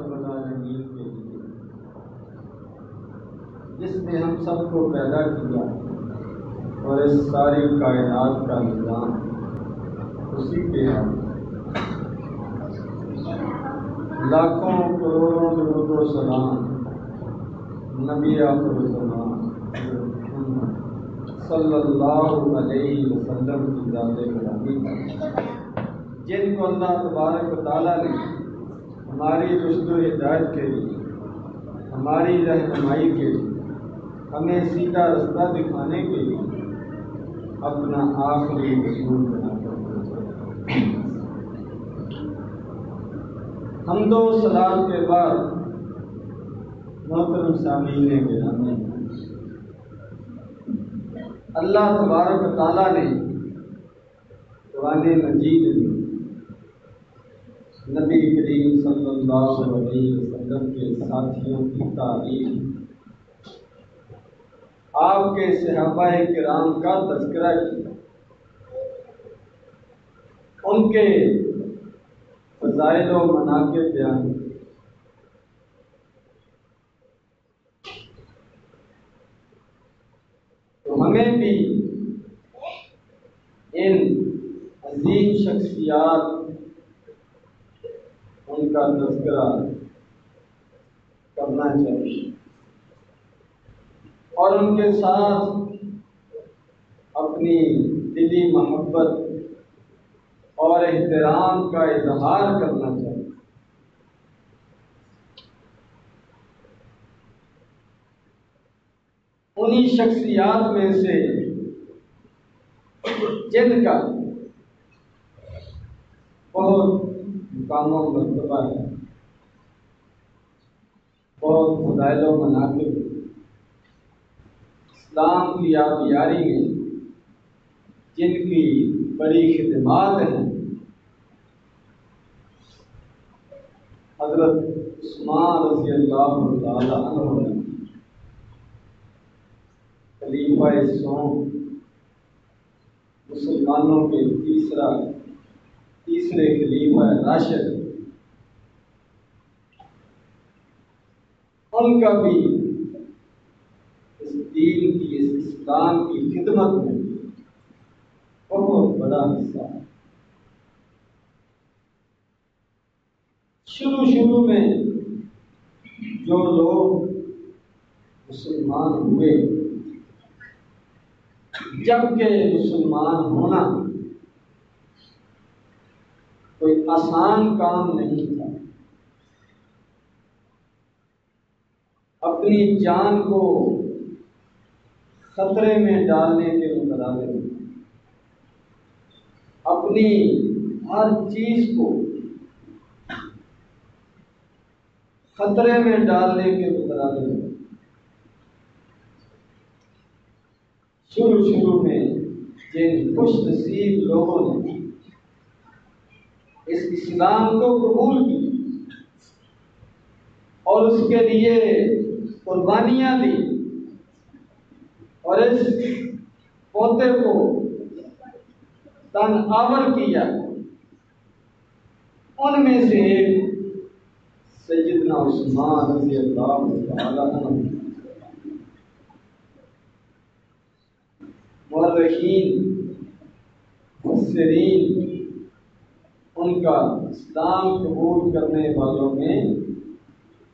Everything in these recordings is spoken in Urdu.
رب العالمین کے لیے جس نے ہم سب کو پیدا کیا اور اس ساری کائنات کا نظام اسی کے ہیں۔ لاکھوں کروڑوں درود و سلام نبی آخر الزمان صلی اللہ علیہ وسلم کی ذات گرامی پر، جن کو اللہ تبارک و تعالیٰ نے ہماری رشد و ہدایت کے لیے، ہماری رہنمائی کے لیے، ہمیں سیدھا رستہ دکھانے کے لیے اپنا آخری رسول بنا کر بھیجا۔ حمد و صلات کے بعد محترم سامعین گرامی، اللہ تبارک و تعالیٰ نے قرآن مجید میں نبی کریم صلی اللہ علیہ وسلم کے ساتھیوں کی تعریف، آپ کے صحابہ کرام کا تذکرہ کیا، ان کے فضائل و مناقب بیان کیے۔ تو ہمیں بھی ان عظیم شخصیات، ان کا تذکرہ کرنا چاہیے اور ان کے ساتھ اپنی دلی محبت اور احترام کا اظہار کرنا چاہیے۔ انہی شخصیات میں سے جن کا بہت مقام و مرتبہ ہے، بہت فضائل و مناقب، اسلام کی آبیاری میں جن کی بڑی خدمات ہیں، حضرت عثمان رضی اللہ تعالی عنہ خلیفہ سوم، مسلمانوں کے تیسرے خلیفہ راشد، ان کا بھی اس دین کی، اس اسلام کی خدمت میں بہت بڑا حصہ ہے۔ شروع میں جو لوگ مسلمان ہوئے، جبکہ مسلمان ہونا کوئی آسان کام نہیں تھا، اپنی جان کو خطرے میں ڈالنے کے مترادف، اپنی ہر چیز کو خطرے میں ڈالنے کے مترادف شروع میں جن خوش نصیب لوگوں نے اس اسلام کو قبول کی اور اس کے لیے قربانیاں دی اور اس پوتے کو تن آور کیا، ان میں سے ایک سیدنا عثمان رضی اللہ تعالی عنہ۔ مورخین، مفسرین ان کا اسلام قبول کرنے والوں میں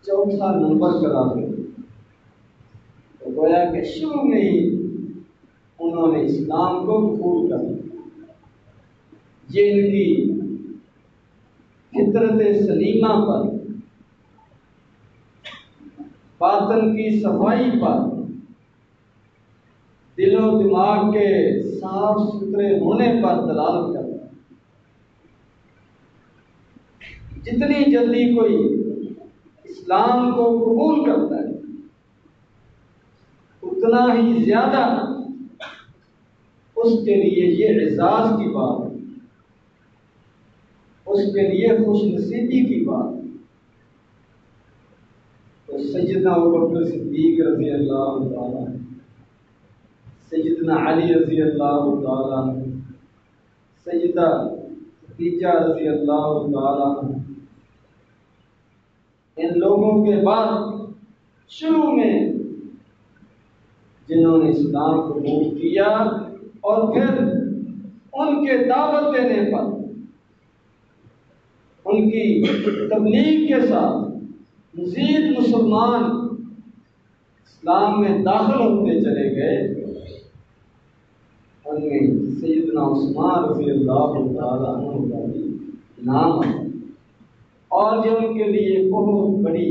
چوتھا نمبر قرار دیا۔ تو گویا کہ شروع میں ہی انہوں نے اسلام کو قبول کر لیا۔ یہ ان کی فطرت سلیمہ پر، باطن کی صفائی پر، دل و دماغ کے صاف ستھرے ہونے پر دلالت کرتا ہے۔ جتنی جلدی کوئی اسلام کو قبول کرتا ہے، اتنا ہی زیادہ اس کے لیے یہ اعزاز کی بات ہے، اس کے لیے خوش نصیبی کی بات ہے۔ تو سیدنا ابوبکر صدیق رضی اللہ تعالیٰ، سیدنا علی رضی اللہ تعالیٰ، سیدہ خدیجہ رضی اللہ تعالیٰ، ان لوگوں کے بعد شروع میں جنہوں نے اسلام قبول کیا اور پھر ان کے دعوت دینے پر ان کی تبلیغ کے ساتھ مزید مسلمان اسلام میں داخل ہوتے چلے گئے، ان میں سیدنا عثمان رضی اللہ تعالیٰ عنہ کا بھی نام ہے، اور یہ ان کے لیے بہت بڑی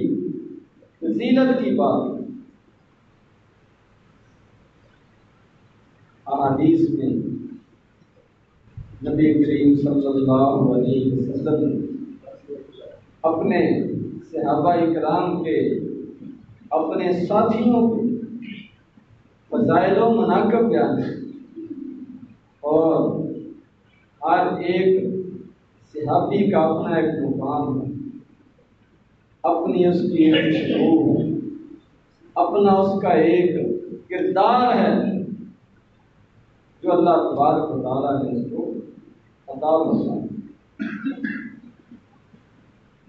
فضیلت کی بات ہے۔ احادیث میں نبی کریم صلی اللہ علیہ وسلم نے اپنے صحابہ اکرام کے، اپنے ساتھیوں کے فضائل و مناقب بیان ہیں، اور ہر ایک صحابی کا اپنا ایک مقام ہے، اپنی اس کی ایک شعور ہے، اپنا اس کا ایک کردار ہے جو اللہ تبارک و تعالیٰ نے اس کو عطا فرمایا۔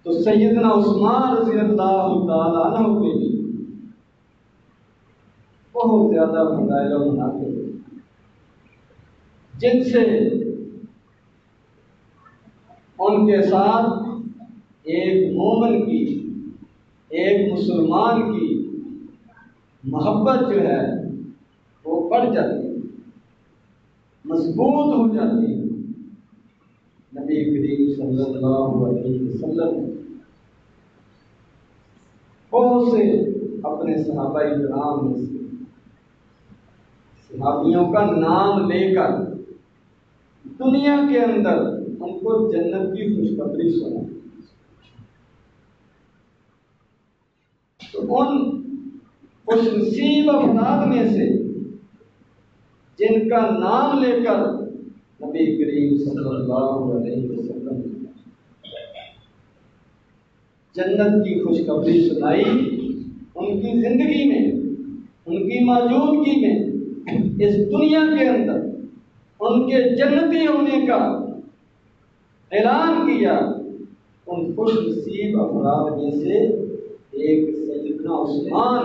تو سیدنا عثمان رضی اللہ تعالیٰ عنہ کے بھی بہت زیادہ فضائل و مناقب ہیں، جن سے ان کے ساتھ ایک مومن کی، ایک مسلمان کی محبت جو ہے وہ بڑھ جاتی ہے، مضبوط ہو جاتی ہے۔ نبی کریم صلی اللہ علیہ وسلم بہت سے اپنے صحابہ کرام میں سے صحابیوں کا نام لے کر دنیا کے اندر ان کو جنت کی خوشخبری سنا۔ تو ان خوش نصیب افراد میں سے جن کا نام لے کر نبی کریم صلی اللہ علیہ وسلم جنت کی خوشخبری سنائی، ان کی زندگی میں، ان کی موجودگی میں، اس دنیا کے اندر ان کے جنتی ہونے کا اعلان کیا، ان خوش نصیب افراد میں سے ایک سیدنا عثمان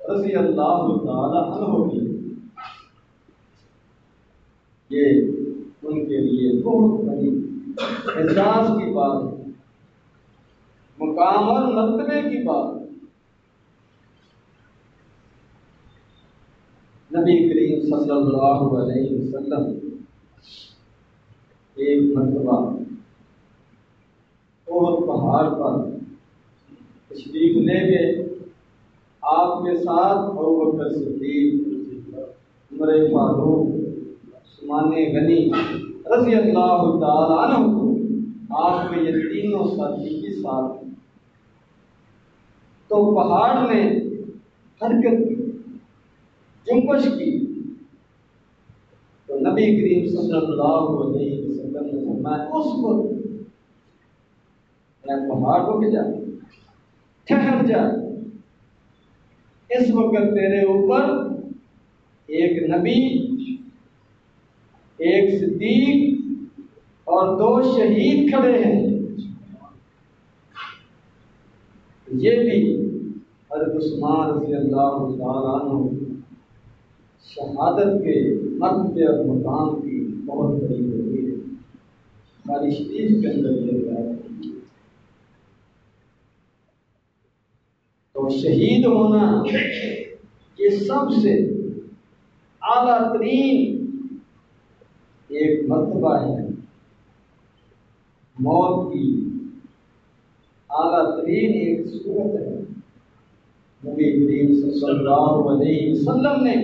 رضی اللہ تعالی عنہ کی، یہ ان کے لیے بہت بڑی اعزاز کی بات ہے، مقام اور مرتبے کی بات ہے۔ نبی کریم صلی اللہ علیہ وسلم ایک مرتبہ احد پہاڑ پر تشریف لے گئے، آپ کے ساتھ ابوبکر صدیق، عمر فاروق، عثمان غنی رضی اللہ تعالی عنہ کو، آپ کے یہ تینوں ساتھی کے ساتھ۔ تو پہاڑ نے حرکت کی، جنبش کی، تو نبی کریم صلی اللہ علیہ وسلم نے فرمایا اس وقت پہاڑ رک جا، ٹھہر جا، اس وقت تیرے اوپر ایک نبی، ایک صدیق اور 2 شہید کھڑے ہیں۔ یہ بھی حضرت عثمان رضی اللہ تعالیٰ عنہ شہادت کے مرتبے اور مقام کی بہت بڑی دلیل ہے، ساری شریف کے اندر یہ ہے۔ تو شہید ہونا یہ سب سے اعلیٰ ترین ایک مرتبہ ہے، موت کی اعلیٰ ترین ایک صورت ہے۔ نبی کریم صلی اللہ علیہ وسلم نے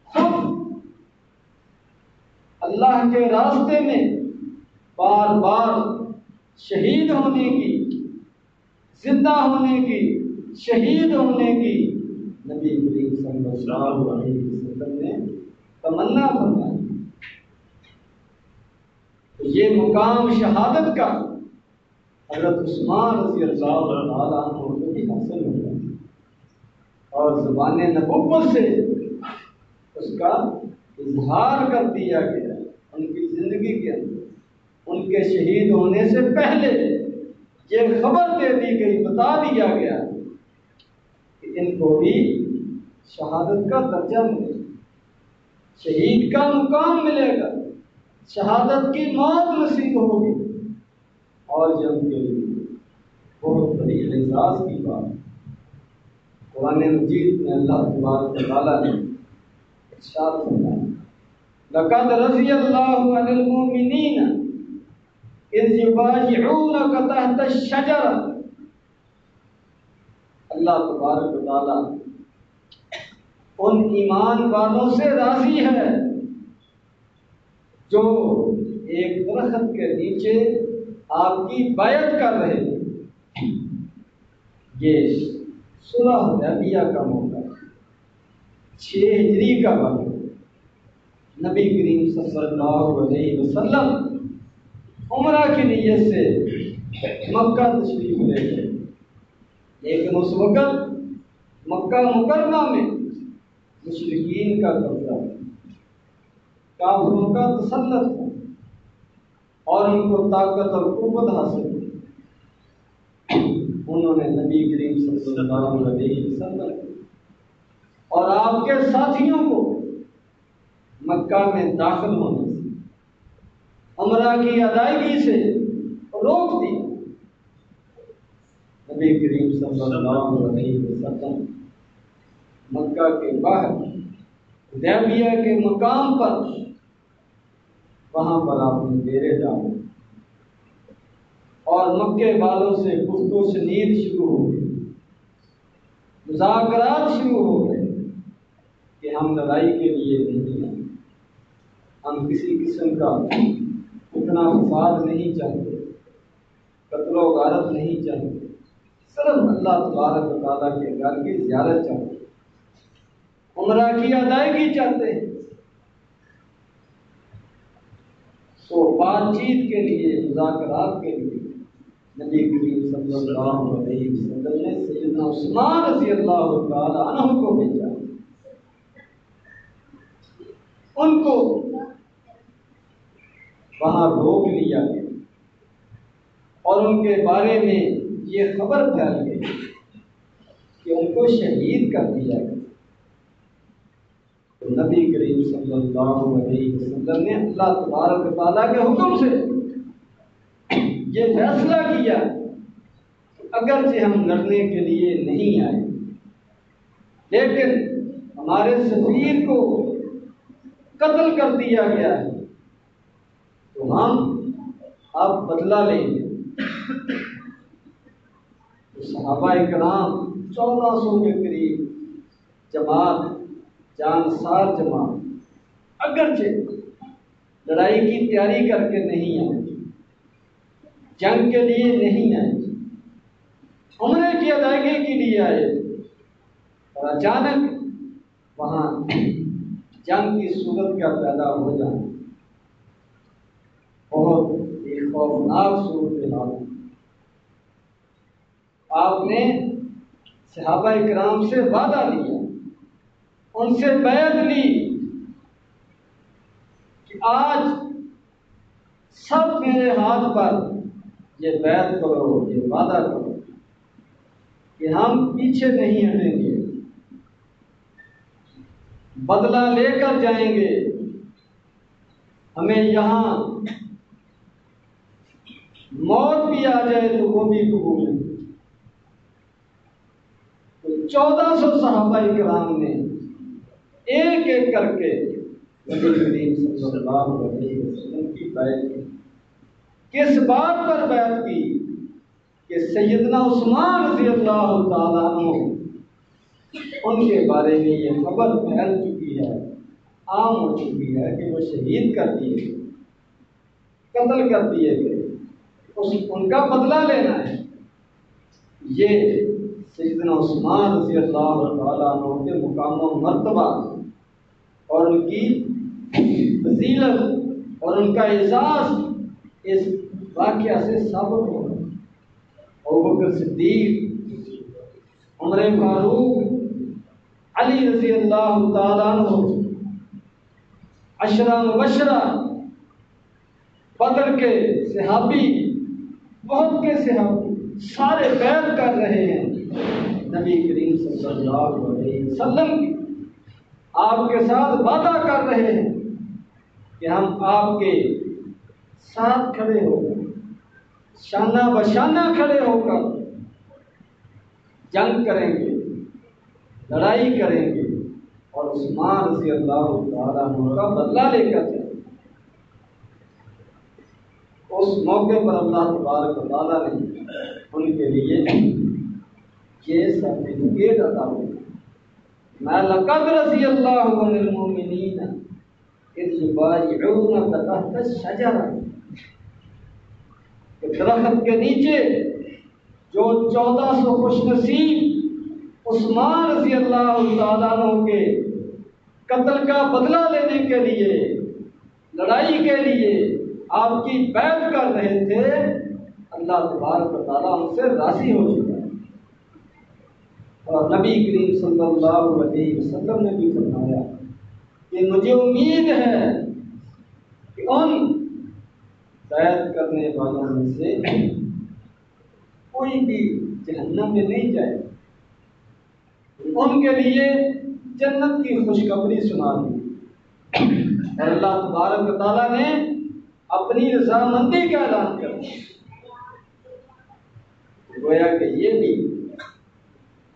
خود اللہ کے راستے میں بار بار شہید ہونے کی، زندہ ہونے کی، شہید ہونے کی نبی کریم صلی اللہ علیہ وسلم نے تمنا فرمائی۔ یہ مقام شہادت کا حضرت عثمان رضی اللہ تعالیٰ عنہ کو بھی حاصل ہوا، اور زبان نبوت سے اس کا اظہار کر دیا گیا ان کی زندگی کے اندر، ان کے شہید ہونے سے پہلے یہ خبر دے دی گئی، بتا دیا گیا کہ ان کو بھی شہادت کا درجہ ملے گا، شہید کا مقام ملے گا، شہادت کی موت نصیب ہوگی، اور یہ ان کے لیے بہت بڑی اعزاز کی بات ہے۔ قرآن مجید میں اللہ تبارک و تعالیٰ نے ارشاد فرمایا لقد رضی اللہ عن المؤمنین اذ یبایعونک تحت الشجرہ، اللہ تبارک و تعالیٰ ان ایمان والوں سے راضی ہے جو ایک درخت کے نیچے آپ کی بیعت کر رہے ہیں۔ یہ صلح حدیبیہ کا موقع 6 ہجری کا وقت، نبی کریم صلی اللہ علیہ وسلم عمرہ کی نیت سے مکہ تشریف لے گئے، لیکن اس وقت مکہ مکرمہ میں مشرکین کا قبضہ، کافروں کا تسلط تھا، اور ان کو طاقت اور قوت حاصل تھی۔ انہوں نے نبی کریم صلی اللہ علیہ وسلم اور آپ کے ساتھیوں کو مکہ میں داخل ہونے سے، عمرہ کی ادائیگی سے روک دی۔ نبی کریم صلی اللہ علیہ وسلم مکہ کے باہر حدیبیہ کے مقام پر، وہاں پر آپ نے ڈیرے ڈالے اور مکے والوں سے گفت و شنید شروع ہو گئی، مذاکرات شروع ہو گئے کہ ہم لڑائی کے لیے نہیں ہیں، ہم کسی قسم کا اتنا فساد نہیں چاہتے، قتل و غارت نہیں چاہتے، صرف اللہ تبارک و تعالیٰ کے گھر کی زیارت چاہتے، عمرہ کی ادائیگی چاہتے ہیں۔ تو بات چیت کے لیے، مذاکرات کے لیے نبی کریم صلی اللہ علیہ وسلم نے سیدنا عثمان رضی اللہ تعالی عنہ کو بھیجا، ان کو وہاں روک لیا گیا اور ان کے بارے میں یہ خبر پھیل گئی کہ ان کو شہید کر دیا گیا۔ تو نبی کریم صلی اللہ علیہ وسلم نے اللہ تبارک و تعالیٰ کے حکم سے یہ فیصلہ کیا اگرچہ ہم لڑنے کے لیے نہیں آئے، لیکن ہمارے سفیر کو قتل کر دیا گیا ہے، تو ہم اب بدلہ لیں گے۔ تو صحابہ کرام 1400 کے قریب جماعت، جانسار جماعت، اگرچہ لڑائی کی تیاری کر کے نہیں آئے، جنگ کے لیے نہیں آئے، عمرے کی ادائیگی کے لیے آئے، اور اچانک وہاں جنگ کی صورت کا پیدا ہو جانا بہت ایک خوفناک صورتحال۔ آپ نے صحابہ کرام سے وعدہ لیا، ان سے بیعت لی کہ آج سب میرے ہاتھ پر یہ بیعت کرو، یہ وعدہ کرو کہ ہم پیچھے نہیں ہٹیں گے، بدلہ لے کر جائیں گے، ہمیں یہاں موت بھی آ جائے تو وہ بھی قبول ہے۔ تو 1400 صحابہ کرام نے ایک ایک کر کے نبی کریم صلی اللہ علیہ وسلم کی بیعت کی۔ کس بات پر بیعت کی کہ سیدنا عثمان رضی اللہ تعالیٰ عنہ، ان کے بارے میں یہ خبر پھیل چکی ہے، عام ہو چکی ہے کہ وہ شہید کر دیے گئے، قتل کر دیے گئے، ان کا بدلہ لینا ہے۔ یہ سیدنا عثمان رضی اللہ تعالیٰ عنہ کے مقام و مرتبہ اور ان کی فضیلت اور ان کا اعزاز اس واقعہ سے ثابت ہو رہا ہے۔ ابوبکر صدیق، عمر فاروق، علی رضی اللہ تعالیٰ عنہ، عشرہ مبشرہ، بدر کے صحابی، بہت کے صحابی، سارے بیعت کر رہے ہیں نبی کریم صلی اللہ علیہ وسلم کی، آپ کے ساتھ وعدہ کر رہے ہیں کہ ہم آپ کے ساتھ کھڑے ہو کر، شانہ بشانہ کھڑے ہو کر جنگ کریں گے، لڑائی کریں گے اور عثمان رضی اللہ تعالیٰ عنہ کا بدلہ لے کر جائیں گے۔ اس موقع پر اللہ تبارک و تعالیٰ نے ان کے لیے یہ سرٹیفکیٹ عطا ہوا، ما لقد رضی اللہ عن المؤمنین اذ یبایعونک تحت الشجرہ، کہ درخت کے نیچے جو 1400 خوش نصیب عثمان رضی اللہ تعالیٰ عنہ کے قتل کا بدلہ لینے کے لیے، لڑائی کے لیے آپ کی بیعت کر رہے تھے، اللہ تبارک و تعالیٰ ان سے راضی ہو چکا ہے۔ اور نبی کریم صلی اللہ علیہ وسلم نے بھی فرمایا کہ مجھے امید ہے کہ ان بیعت کرنے والوں میں سے کوئی بھی جہنم میں نہیں جائے، ان کے لیے جنت کی خوشخبری سنا دی۔ اور اللہ تبارک و تعالیٰ نے اپنی رضامندی کا اعلان کر دیا، گویا کہ یہ بھی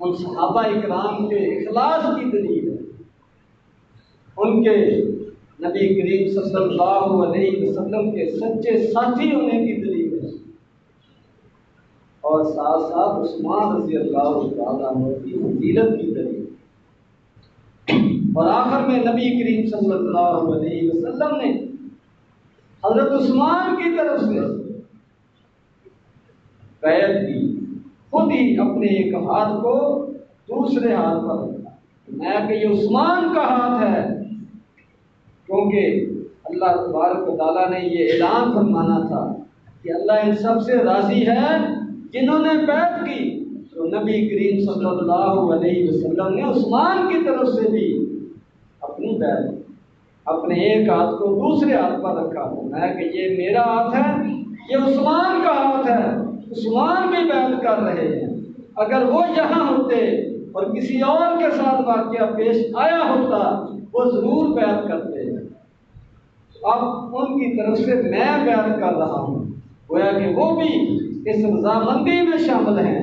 ان صحابہ اکرام کے اخلاص کی دلیل ہے، ان کے نبی کریم صلی اللہ علیہ وسلم کے سچے ساتھی ہونے کی دلیل ہے، اور ساتھ ساتھ عثمان رضی اللہ تعالیٰ عنہ کی فضیلت کی دلیل۔ اور آخر میں نبی کریم صلی اللہ علیہ وسلم نے حضرت عثمان کی طرف سے بیعت کی، خود ہی اپنے ایک ہاتھ کو دوسرے ہاتھ پر رکھا، میں کہ یہ عثمان کا ہاتھ ہے، کیونکہ اللہ تبارک و تعالیٰ نے یہ اعلان فرمانا تھا کہ اللہ ان سب سے راضی ہے جنہوں نے بیعت کی۔ تو نبی کریم صلی اللہ علیہ وسلم نے عثمان کی طرف سے بھی اپنی بیعت، اپنے ایک ہاتھ کو دوسرے ہاتھ پر رکھا، میں کہ یہ میرا ہاتھ ہے، یہ عثمان کا ہاتھ ہے، عثمان بھی بیعت کر رہے ہیں، اگر وہ یہاں ہوتے اور کسی اور کے ساتھ واقعہ پیش آیا ہوتا وہ ضرور بیعت کرتے، اب ان کی طرف سے میں بیعت کر رہا ہوں، گویا کہ وہ بھی اس رضامندی میں شامل ہیں،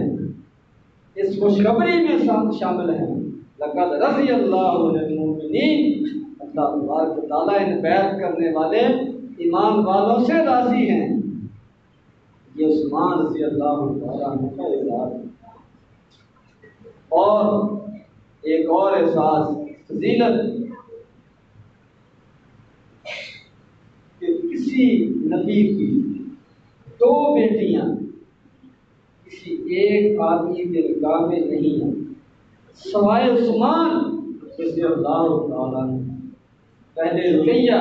اس خوشخبری میں شامل ہیں۔ لقد رضی اللہ عن المؤمنین، اللہ تبارک و تعالیٰ ان بیعت کرنے والے ایمان والوں سے راضی ہیں۔ یہ عثمان رضی اللہ تعالیٰ عنہ کا اعزاز ہے۔ اور ایک اور احساس فضیلت کہ کسی نبی کی دو بیٹیاں کسی ایک آدمی کے نکاح میں نہیں ہیں سوائے عثمان رضی اللہ تعالیٰ عنہ۔ پہلے رقیہ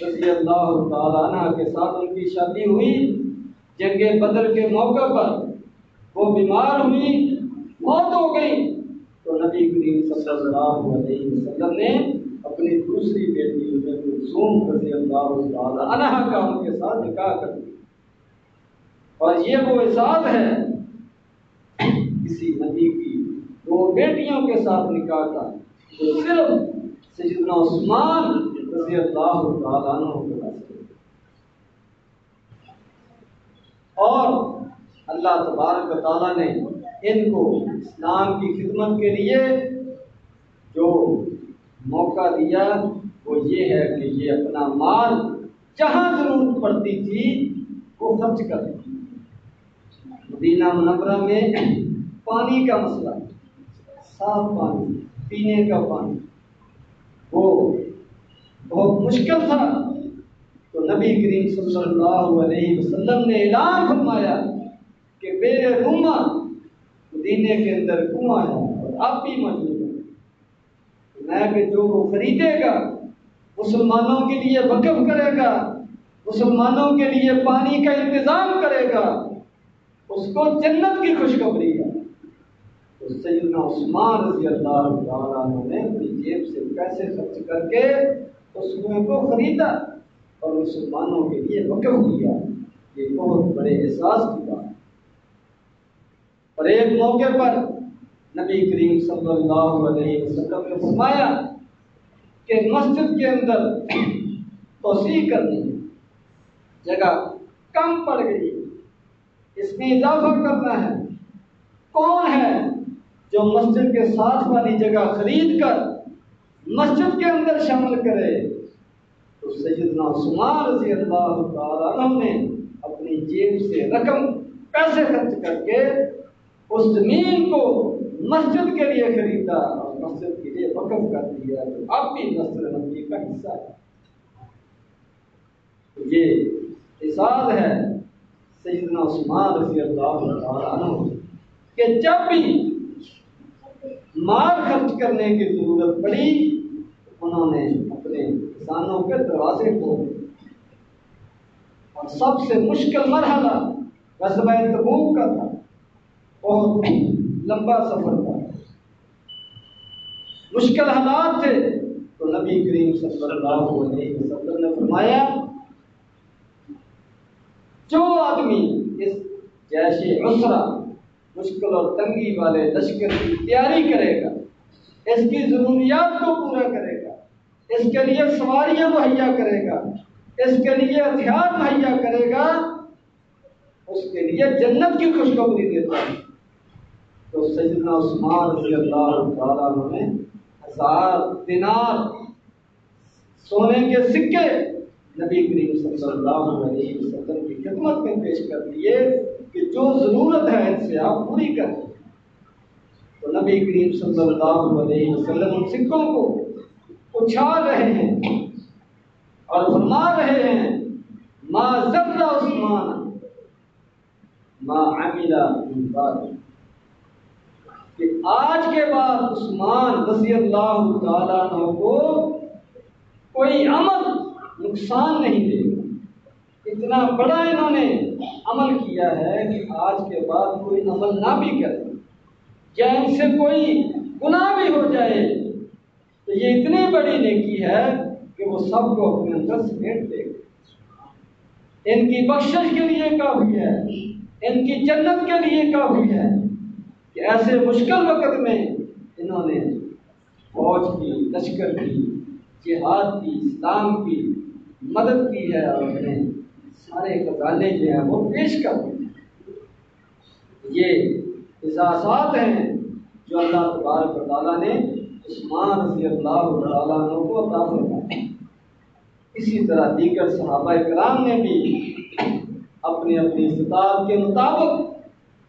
رضی اللہ تعالیٰ عنہ کے ساتھ ان کی شادی ہوئی، جنگ بدر کے موقع پر وہ بیمار ہوئی، موت ہو گئی، تو نبی کریم صلی اللہ علیہ وسلم نے اپنی دوسری بیٹی کلثوم رضی اللہ تعالیٰ عنہ کا ان کے ساتھ نکاح کر دیا۔ اور یہ وہ اعزاز ہے کسی نبی کی دو بیٹیوں کے ساتھ نکاح کا، جو صرف سیدنا عثمان رضی اللہ تعالیٰ عنہ کے واسطے۔ اور اللہ تبارک و تعالیٰ نے ان کو اسلام کی خدمت کے لیے جو موقع دیا وہ یہ ہے کہ یہ اپنا مال جہاں ضرورت پڑتی تھی وہ خرچ کر دیا۔ مدینہ منورہ میں پانی کا مسئلہ، صاف پانی، پینے کا پانی وہ بہت مشکل تھا، تو نبی کریم صلی اللہ علیہ وسلم نے اعلان فرمایا کہ بے روما مدینے کے اندر کنواں ہے اور اب بھی موجود ہے، میں کہ جو وہ خریدے گا، مسلمانوں کے لیے وقف کرے گا، مسلمانوں کے لیے پانی کا انتظام کرے گا، اس کو جنت کی خوشخبری ہے۔ تو سیدنا عثمان رضی اللہ تعالیٰ عنہ نے اپنی جیب سے پیسے خرچ کر کے اس کنویں کو خریدا اور مسلمانوں کے لیے وقف کیا۔ یہ بہت بڑے احساس کی بات ہے۔ اور ایک موقع پر نبی کریم صلی اللہ علیہ وسلم نے فرمایا کہ مسجد کے اندر توسیع کرنی ہے، جگہ کم پڑ گئی، اس میں اضافہ کرنا ہے۔ کون ہے جو مسجد کے ساتھ والی جگہ خرید کر مسجد کے اندر شامل کرے؟ تو سیدنا عثمان رضی اللہ تعالیٰ عنہ نے اپنی جیب سے رقم پیسے خرچ کر کے اس زمین کو مسجد کے لیے خریدا اور مسجد کے لیے وقف کر دیا، تو اب بھی مسجد نبوی کا حصہ ہے۔ یہ اعزاز ہے سیدنا عثمان رضی اللہ تعالیٰ عنہ کہ جب بھی مال خرچ کرنے کی ضرورت پڑی انہوں نے اپنے کسانوں کے دروازے کھولے، اور سب سے مشکل مرحلہ غزوہ تبوک کا تھا، بہت لمبا سفر تھا، مشکل حالات تھے، تو نبی کریم صلی اللہ علیہ وسلم نے فرمایا جو آدمی اس جیش عسرہ مشکل اور تنگی والے لشکر کی تیاری کرے گا، اس کی ضروریات کو پورا کرے گا، اس کے لیے سواریاں مہیا کرے گا، اس کے لیے ہتھیار مہیا کرے گا، اس کے لیے جنت کی خوشخبری دیتا ہے۔ تو سیدنا عثمان رضی اللہ تعالیٰ عنہ نے 1000 دینار سونے کے سکے نبی کریم صلی اللہ علیہ وسلم کی خدمت میں پیش کر دیے کہ جو ضرورت ہے ان سے آپ پوری کریں۔ تو نبی کریم صلی اللہ علیہ وسلم ان سکوں کو اچھال رہے ہیں اور فرما رہے ہیں ما ضر عثمان ما عمل من بعد، کہ آج کے بعد عثمان رضی اللہ تعالیٰ عنہ کو کوئی عمل نقصان نہیں دے گا۔ اتنا بڑا انہوں نے عمل کیا ہے کہ آج کے بعد کوئی عمل نہ بھی کرے یا ان سے کوئی گناہ بھی ہو جائے تو یہ اتنی بڑی نیکی ہے کہ وہ سب کو اپنے اندر سمیٹ دے گا۔ ان کی بخشش کے لیے کافی ہے، ان کی جنت کے لیے کافی ہے کہ ایسے مشکل وقت میں انہوں نے فوج کی، لشکر کی، جہاد کی، اسلام کی مدد کی ہے اور اپنے سارے خزانے جو ہیں وہ پیش کر دیے۔ یہ اعزازات ہیں جو اللہ تبارک و تعالیٰ نے عثمان رضی اللہ تعالیٰ عنہ کو عطا فرمائے۔ اسی طرح دیگر صحابہ کرام نے بھی اپنی اپنی استطاعت کے مطابق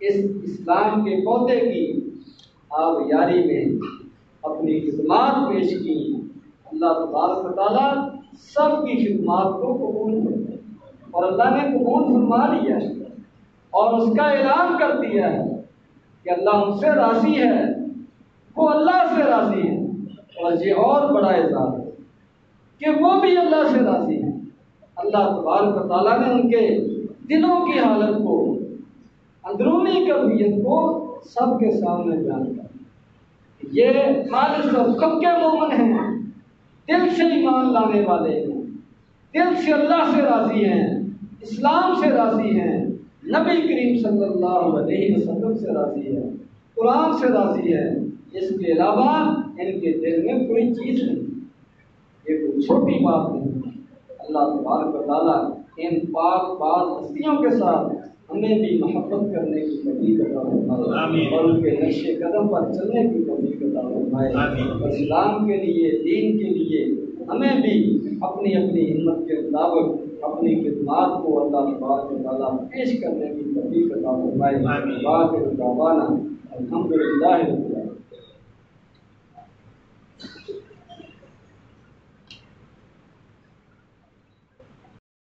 اس اسلام کے پودے کی آبیاری میں اپنی خدمات پیش کی۔ اللہ تبارک و تعالیٰ سب کی خدمات کو قبول کرتے اور اللہ نے قبول فرما لیا ہے اور اس کا اعلان کر دیا ہے کہ اللہ ان سے راضی ہے، وہ اللہ سے راضی ہے، اور یہ اور بڑا اعزاز ہے کہ وہ بھی اللہ سے راضی ہیں۔ اللہ تبارک و تعالیٰ نے ان کے دلوں کی حالت کو، اندرونی کیفیت کو سب کے سامنے بیان کر، یہ خالص اور پکے مومن ہیں، دل سے ایمان لانے والے ہیں، دل سے اللہ سے راضی ہیں، اسلام سے راضی ہیں، نبی کریم صلی اللہ علیہ وسلم سے راضی ہے، قرآن سے راضی ہے۔ اس کے علاوہ ان کے دل میں کوئی چیز نہیں، یہ کوئی چھوٹی بات نہیں۔ اللہ تبارک و تعالیٰ ان پاک باز ہستیوں کے ساتھ ہمیں بھی محبت کرنے کی توفیق عطا فرمائے اور ان کے نقش قدم پر چلنے کی توفیق عطا فرمائے، اور اسلام کے لیے، دین کے لیے ہمیں بھی اپنی اپنی ہمت کے مطابق اپنی خدمات کو اللہ تبارک و تعالیٰ پیش کرنے کی توفیق عطا فرمائے۔ باقی دعوانا الحمدللہ۔